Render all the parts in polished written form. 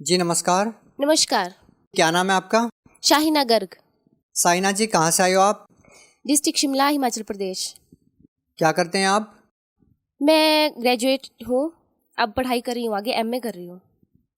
जी नमस्कार। नमस्कार। क्या नाम है आपका? शाहीना गर्ग। साइना जी, कहाँ से आए हो आप? डिस्ट्रिक्ट शिमला, हिमाचल प्रदेश। क्या करते हैं आप? मैं ग्रेजुएट हूँ। अब पढ़ाई कर रही हूँ, आगे एमए कर रही हूँ।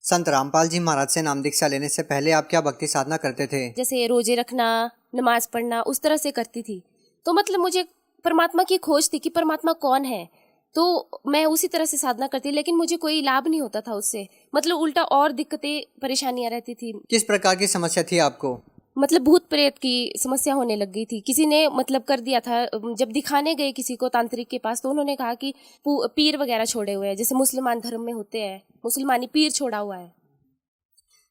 संत रामपाल जी महाराज से नाम दीक्षा लेने से पहले आप क्या भक्ति साधना करते थे? जैसे रोजे रखना, नमाज पढ़ना, उस तरह से करती थी। तो मतलब मुझे परमात्मा की खोज थी कि परमात्मा कौन है। तो मैं उसी तरह से साधना करती, लेकिन मुझे कोई लाभ नहीं होता था उससे। मतलब उल्टा और दिक्कतें, परेशानियां रहती थी। किस प्रकार की समस्या थी आपको? मतलब भूत प्रेत की समस्या होने लग गई थी। किसी ने मतलब कर दिया था, जब दिखाने गए किसी को तांत्रिक के पास, तो उन्होंने कहा कि पीर वगैरह छोड़े हुए हैं, जैसे मुसलमान धर्म में होते हैं, मुसलमानी पीर छोड़ा हुआ है।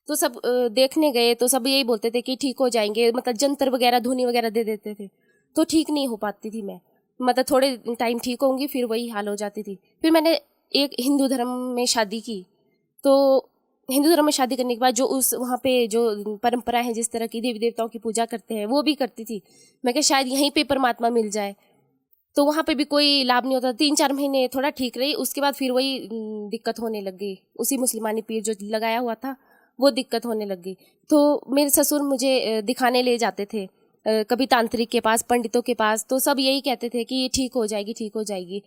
तो सब देखने गए तो सब यही बोलते थे कि ठीक हो जाएंगे, मतलब जंतर वगैरह, धुनी वगैरह दे देते थे। तो ठीक नहीं हो पाती थी मैं। मतलब थोड़े टाइम ठीक होंगी, फिर वही हाल हो जाती थी। फिर मैंने एक हिंदू धर्म में शादी की। तो हिंदू धर्म में शादी करने के बाद जो उस वहाँ पे जो परंपरा है, जिस तरह की देवी देवताओं की पूजा करते हैं, वो भी करती थी। मैं क्या शायद यहीं पे परमात्मा मिल जाए। तो वहाँ पे भी कोई लाभ नहीं होता। 3-4 महीने थोड़ा ठीक रही, उसके बाद फिर वही दिक्कत होने लग गई। उसी मुसलमानी पीर जो लगाया हुआ था, वो दिक्कत होने लग गई। तो मेरे ससुर मुझे दिखाने ले जाते थे, कभी तांत्रिक के पास, पंडितों के पास। तो सब यही कहते थे कि ठीक हो जाएगी, ठीक हो जाएगी।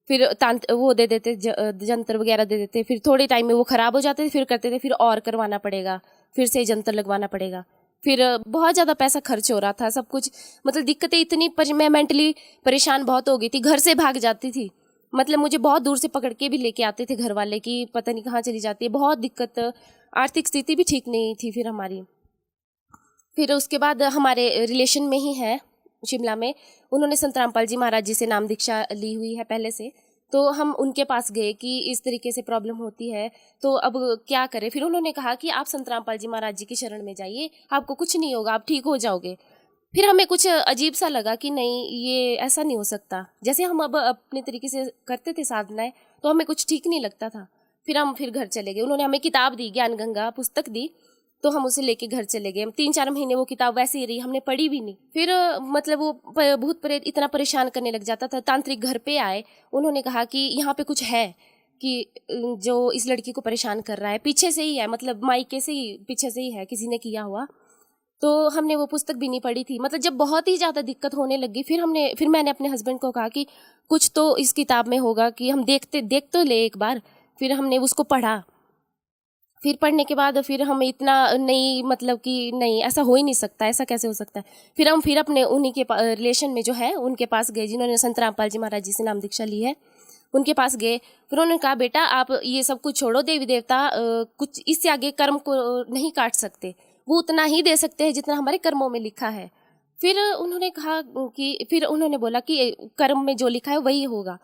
फिर वो दे देते, जंतर वगैरह दे देते। फिर थोड़े टाइम में वो ख़राब हो जाते थे, फिर करते थे, फिर और करवाना पड़ेगा, फिर से जंतर लगवाना पड़ेगा। फिर बहुत ज़्यादा पैसा खर्च हो रहा था, सब कुछ। मतलब दिक्कतें इतनी, मैं मेंटली परेशान बहुत हो गई थी, घर से भाग जाती थी। मतलब मुझे बहुत दूर से पकड़ के भी लेके आते थे घर वाले कि पता नहीं कहाँ चली जाती है, बहुत दिक्कत। आर्थिक स्थिति भी ठीक नहीं थी फिर हमारी। फिर उसके बाद हमारे रिलेशन में ही है शिमला में, उन्होंने संत रामपाल जी महाराज जी से नाम दीक्षा ली हुई है पहले से। तो हम उनके पास गए कि इस तरीके से प्रॉब्लम होती है, तो अब क्या करें। फिर उन्होंने कहा कि आप संत रामपाल जी महाराज जी की शरण में जाइए, आपको कुछ नहीं होगा, आप ठीक हो जाओगे। फिर हमें कुछ अजीब सा लगा कि नहीं, ये ऐसा नहीं हो सकता। जैसे हम अब अपने तरीके से करते थे साधनाएं, तो हमें कुछ ठीक नहीं लगता था। फिर हम फिर घर चले गए। उन्होंने हमें किताब दी, ज्ञान गंगा पुस्तक दी। तो हम उसे लेके घर चले गए। 3-4 महीने वो किताब वैसे ही रही, हमने पढ़ी भी नहीं। फिर मतलब वो भूत प्रेत इतना परेशान करने लग जाता था। तांत्रिक घर पे आए, उन्होंने कहा कि यहाँ पे कुछ है, कि जो इस लड़की को परेशान कर रहा है पीछे से ही है, मतलब मायके से ही, पीछे से ही है, किसी ने किया हुआ। तो हमने वो पुस्तक भी नहीं पढ़ी थी। मतलब जब बहुत ही ज़्यादा दिक्कत होने लगी, फिर मैंने अपने हस्बैंड को कहा कि कुछ तो इस किताब में होगा, कि हम देख तो ले एक बार। फिर हमने उसको पढ़ा। फिर पढ़ने के बाद फिर हम इतना नहीं, मतलब कि नहीं, ऐसा हो ही नहीं सकता, ऐसा कैसे हो सकता है। फिर अपने उन्हीं के रिलेशन में जो है उनके पास गए, जिन्होंने संत रामपाल जी महाराज जी से नाम दीक्षा ली है, उनके पास गए। फिर उन्होंने कहा, बेटा आप ये सब कुछ छोड़ो, देवी देवता कुछ इससे आगे कर्म को नहीं काट सकते, वो उतना ही दे सकते हैं जितना हमारे कर्मों में लिखा है। फिर उन्होंने कहा कि, फिर उन्होंने बोला कि कर्म में जो लिखा है वही होगा।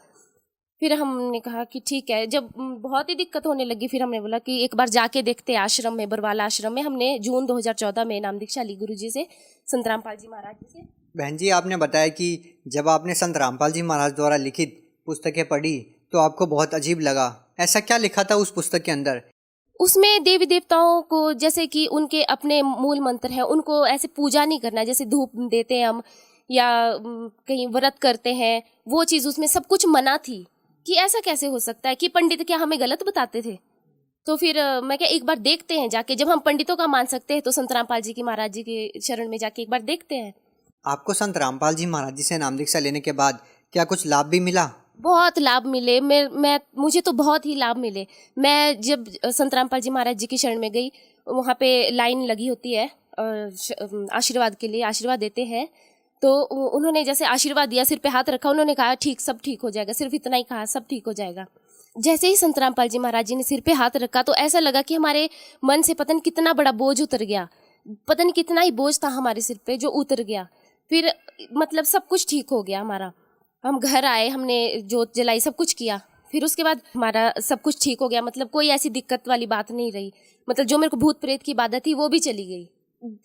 फिर हमने कहा कि ठीक है। जब बहुत ही दिक्कत होने लगी, फिर हमने बोला कि एक बार जाके देखते हैं आश्रम में, बरवाला आश्रम में। हमने जून 2014 में नाम दीक्षा ली गुरुजी से, संत रामपाल जी महाराज जी से। बहन जी, आपने बताया कि जब आपने संत रामपाल जी महाराज द्वारा लिखित पुस्तकें पढ़ी तो आपको बहुत अजीब लगा। ऐसा क्या लिखा था उस पुस्तक के अंदर? उसमें देवी देवताओं को, जैसे कि उनके अपने मूल मंत्र हैं, उनको ऐसे पूजा नहीं करना है, जैसे धूप देते हैं हम, या कहीं व्रत करते हैं, वो चीज़ उसमें सब कुछ मना थी। कि ऐसा कैसे हो सकता है, कि पंडित क्या हमें गलत बताते थे। तो फिर मैं क्या, एक बार देखते हैं जाके, जब हम पंडितों का मान सकते हैं तो संत रामपाल जी की महाराज जी के शरण में जाके एक बार देखते हैं। आपको संत रामपाल जी महाराज जी से नाम दीक्षा लेने के बाद क्या कुछ लाभ भी मिला? बहुत लाभ मिले। मैं मुझे तो बहुत ही लाभ मिले। मैं जब संत रामपाल जी महाराज जी की शरण में गई, वहाँ पे लाइन लगी होती है आशीर्वाद के लिए, आशीर्वाद देते हैं। तो उन्होंने जैसे आशीर्वाद दिया, सिर पे हाथ रखा, उन्होंने कहा ठीक, सब ठीक हो जाएगा। सिर्फ इतना ही कहा, सब ठीक हो जाएगा। जैसे ही संत रामपाल जी महाराज जी ने सिर पे हाथ रखा, तो ऐसा लगा कि हमारे मन से पता नहीं कितना बड़ा बोझ उतर गया। पता नहीं कितना ही बोझ था हमारे सिर पे जो उतर गया। फिर मतलब सब कुछ ठीक हो गया हमारा। हम घर आए, हमने जोत जलाई, सब कुछ किया। फिर उसके बाद हमारा सब कुछ ठीक हो गया। मतलब कोई ऐसी दिक्कत वाली बात नहीं रही। मतलब जो मेरे को भूत प्रेत की बाधा थी वो भी चली गई।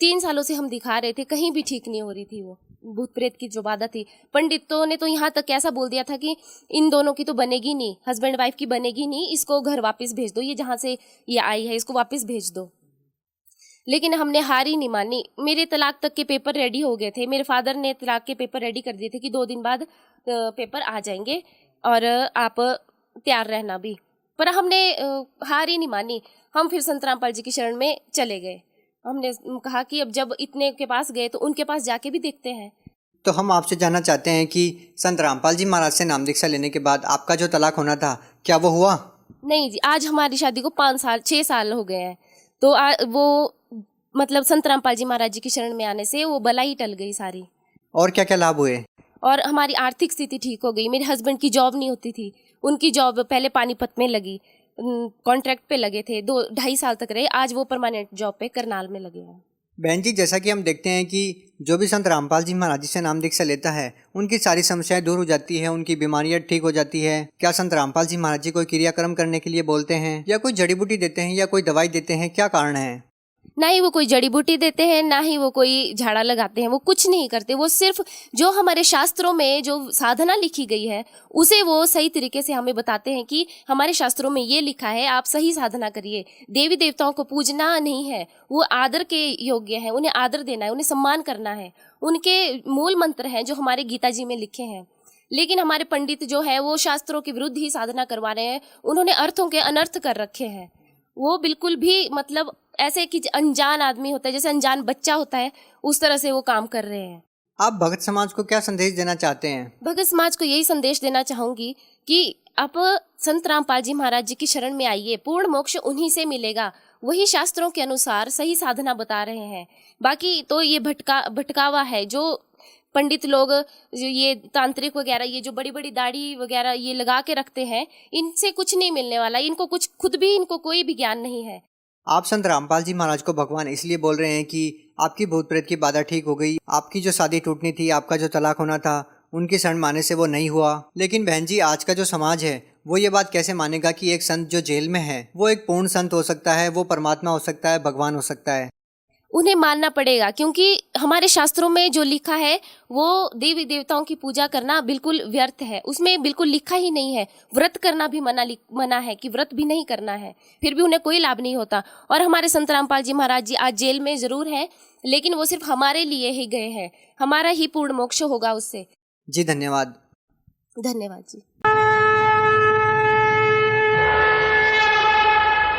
3 सालों से हम दिखा रहे थे, कहीं भी ठीक नहीं हो रही थी वो भूत प्रेत की जो बाधा थी। पंडितों ने तो यहाँ तक कैसा बोल दिया था कि इन दोनों की तो बनेगी नहीं, हस्बैंड वाइफ की बनेगी नहीं, इसको घर वापस भेज दो, ये जहाँ से ये आई है इसको वापस भेज दो। लेकिन हमने हार ही नहीं मानी। मेरे तलाक तक के पेपर रेडी हो गए थे। मेरे फादर ने तलाक के पेपर रेडी कर दिए थे कि 2 दिन बाद पेपर आ जाएंगे, और आप तैयार रहना भी। पर हमने हार ही नहीं मानी। हम फिर संत रामपाल जी की शरण में चले गए। हमने कहा कि अब जब इतने के पास गए तो उनके पास जाके भी देखते हैं। तो हम आपसे जानना चाहते हैं कि संत रामपाल जी महाराज से नाम दीक्षा लेने के बाद आपका जो तलाक होना था, क्या वो हुआ? नहीं जी, आज हमारी शादी को 6 साल हो गए हैं। तो वो मतलब संत रामपाल जी महाराज जी की शरण में आने से वो बला ही टल गई सारी। और क्या क्या लाभ हुए? और हमारी आर्थिक स्थिति ठीक हो गई। मेरे हस्बैंड की जॉब नहीं होती थी, उनकी जॉब पहले पानीपत में लगी, कॉन्ट्रैक्ट पे लगे थे, 2-2.5 साल तक रहे। आज वो परमानेंट जॉब पे करनाल में लगे हैं। बहन जी, जैसा कि हम देखते हैं कि जो भी संत रामपाल जी महाराज जी से नाम दीक्षा लेता है उनकी सारी समस्याएं दूर हो जाती है, उनकी बीमारियां ठीक हो जाती है। क्या संत रामपाल जी महाराज जी कोई क्रियाक्रम करने के लिए बोलते हैं या कोई जड़ी बूटी देते हैं या कोई दवाई देते हैं? क्या कारण है? ना ही वो कोई जड़ी बूटी देते हैं, ना ही वो कोई झाड़ा लगाते हैं, वो कुछ नहीं करते। वो सिर्फ जो हमारे शास्त्रों में जो साधना लिखी गई है उसे वो सही तरीके से हमें बताते हैं कि हमारे शास्त्रों में ये लिखा है, आप सही साधना करिए। देवी देवताओं को पूजना नहीं है, वो आदर के योग्य हैं, उन्हें आदर देना है, उन्हें सम्मान करना है। उनके मूल मंत्र हैं जो हमारे गीता जी में लिखे हैं। लेकिन हमारे पंडित जो है वो शास्त्रों के विरुद्ध ही साधना करवा रहे हैं। उन्होंने अर्थों के अनर्थ कर रखे हैं। वो बिल्कुल भी मतलब ऐसे कि अनजान आदमी होता है, जैसे अनजान बच्चा होता है, उस तरह से वो काम कर रहे हैं। आप भगत समाज को क्या संदेश देना चाहते हैं? भगत समाज को यही संदेश देना चाहूंगी कि आप संत रामपाल जी महाराज जी की शरण में आइए। पूर्ण मोक्ष उन्हीं से मिलेगा, वही शास्त्रों के अनुसार सही साधना बता रहे हैं। बाकी तो ये भटकावा है जो पंडित लोग, जो ये तांत्रिक वगैरह, ये जो बड़ी बड़ी दाढ़ी वगैरह ये लगा के रखते हैं, इनसे कुछ नहीं मिलने वाला। इनको कुछ खुद भी इनको कोई भी ज्ञान नहीं है। आप संत रामपाल जी महाराज को भगवान इसलिए बोल रहे हैं कि आपकी भूत प्रेत की बाधा ठीक हो गई, आपकी जो शादी टूटनी थी, आपका जो तलाक होना था, उनकी शरण माने से वो नहीं हुआ। लेकिन बहन जी, आज का जो समाज है वो ये बात कैसे मानेगा कि एक संत जो जेल में है वो एक पूर्ण संत हो सकता है, वो परमात्मा हो सकता है, भगवान हो सकता है? उन्हें मानना पड़ेगा, क्योंकि हमारे शास्त्रों में जो लिखा है वो देवी देवताओं की पूजा करना बिल्कुल व्यर्थ है। उसमें बिल्कुल लिखा ही नहीं है। व्रत करना भी मना है कि व्रत भी नहीं करना है, फिर भी उन्हें कोई लाभ नहीं होता। और हमारे संत रामपाल जी महाराज जी आज जेल में जरूर हैं, लेकिन वो सिर्फ हमारे लिए ही गए हैं। हमारा ही पूर्ण मोक्ष होगा उससे। जी धन्यवाद। धन्यवाद जी।